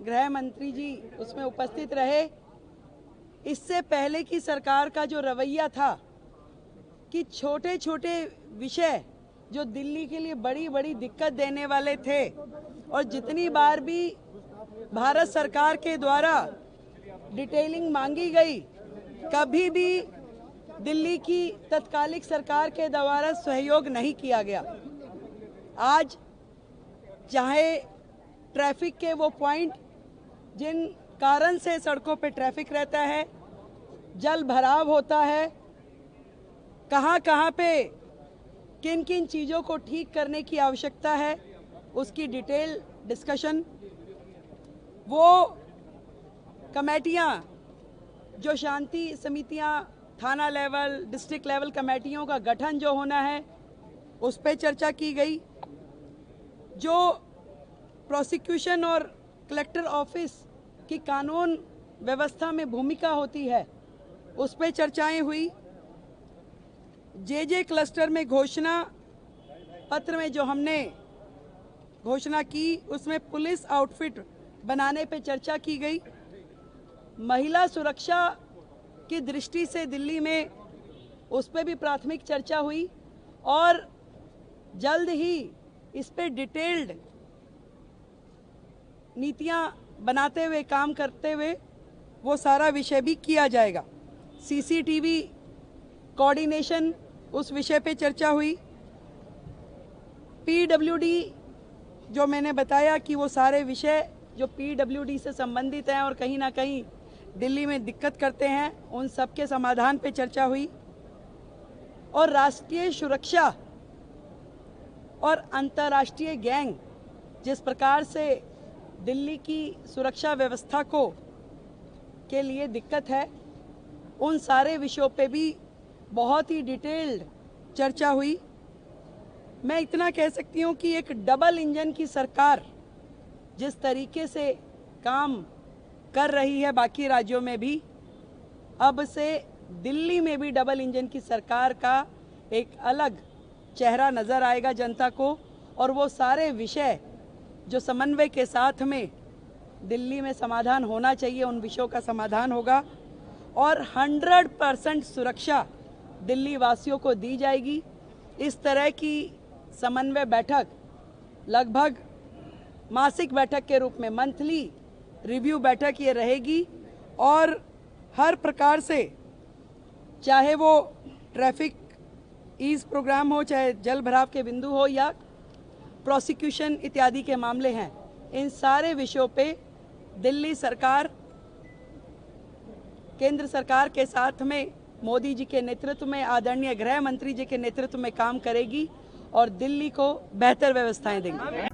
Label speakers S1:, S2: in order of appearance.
S1: गृह मंत्री जी उसमें उपस्थित रहे। इससे पहले की सरकार का जो रवैया था कि छोटे छोटे विषय जो दिल्ली के लिए बड़ी बड़ी दिक्कत देने वाले थे और जितनी बार भी भारत सरकार के द्वारा डिटेलिंग मांगी गई, कभी भी दिल्ली की तत्कालिक सरकार के द्वारा सहयोग नहीं किया गया। आज चाहे ट्रैफिक के वो पॉइंट जिन कारण से सड़कों पे ट्रैफिक रहता है, जल भराव होता है, कहाँ कहाँ पे किन किन चीज़ों को ठीक करने की आवश्यकता है, उसकी डिटेल डिस्कशन, वो कमेटियाँ जो शांति समितियाँ, थाना लेवल, डिस्ट्रिक्ट लेवल कमेटियों का गठन जो होना है, उस पर चर्चा की गई। जो प्रोसिक्यूशन और कलेक्टर ऑफिस की कानून व्यवस्था में भूमिका होती है, उस पर चर्चाएं हुई। जे क्लस्टर में घोषणा पत्र में जो हमने घोषणा की, उसमें पुलिस आउटफिट बनाने पे चर्चा की गई। महिला सुरक्षा की दृष्टि से दिल्ली में उस पर भी प्राथमिक चर्चा हुई और जल्द ही इस पे डिटेल्ड नीतियां बनाते हुए, काम करते हुए वो सारा विषय भी किया जाएगा। सीसीटीवी कोऑर्डिनेशन, उस विषय पे चर्चा हुई। पीडब्ल्यूडी जो मैंने बताया कि वो सारे विषय जो पीडब्ल्यूडी से संबंधित हैं और कहीं ना कहीं दिल्ली में दिक्कत करते हैं, उन सब के समाधान पे चर्चा हुई। और राष्ट्रीय सुरक्षा और अंतर्राष्ट्रीय गैंग जिस प्रकार से दिल्ली की सुरक्षा व्यवस्था को के लिए दिक्कत है, उन सारे विषयों पे भी बहुत ही डिटेल्ड चर्चा हुई। मैं इतना कह सकती हूँ कि एक डबल इंजन की सरकार जिस तरीके से काम कर रही है बाकी राज्यों में भी, अब से दिल्ली में भी डबल इंजन की सरकार का एक अलग चेहरा नज़र आएगा जनता को। और वो सारे विषय जो समन्वय के साथ में दिल्ली में समाधान होना चाहिए, उन विषयों का समाधान होगा और 100% सुरक्षा दिल्ली वासियों को दी जाएगी। इस तरह की समन्वय बैठक लगभग मासिक बैठक के रूप में, मंथली रिव्यू बैठक ये रहेगी और हर प्रकार से, चाहे वो ट्रैफिक ईज प्रोग्राम हो, चाहे जल भराव के बिंदु हो या प्रोसिक्यूशन इत्यादि के मामले हैं, इन सारे विषयों पे दिल्ली सरकार केंद्र सरकार के साथ में मोदी जी के नेतृत्व में, आदरणीय गृह मंत्री जी के नेतृत्व में काम करेगी और दिल्ली को बेहतर व्यवस्थाएं देंगी।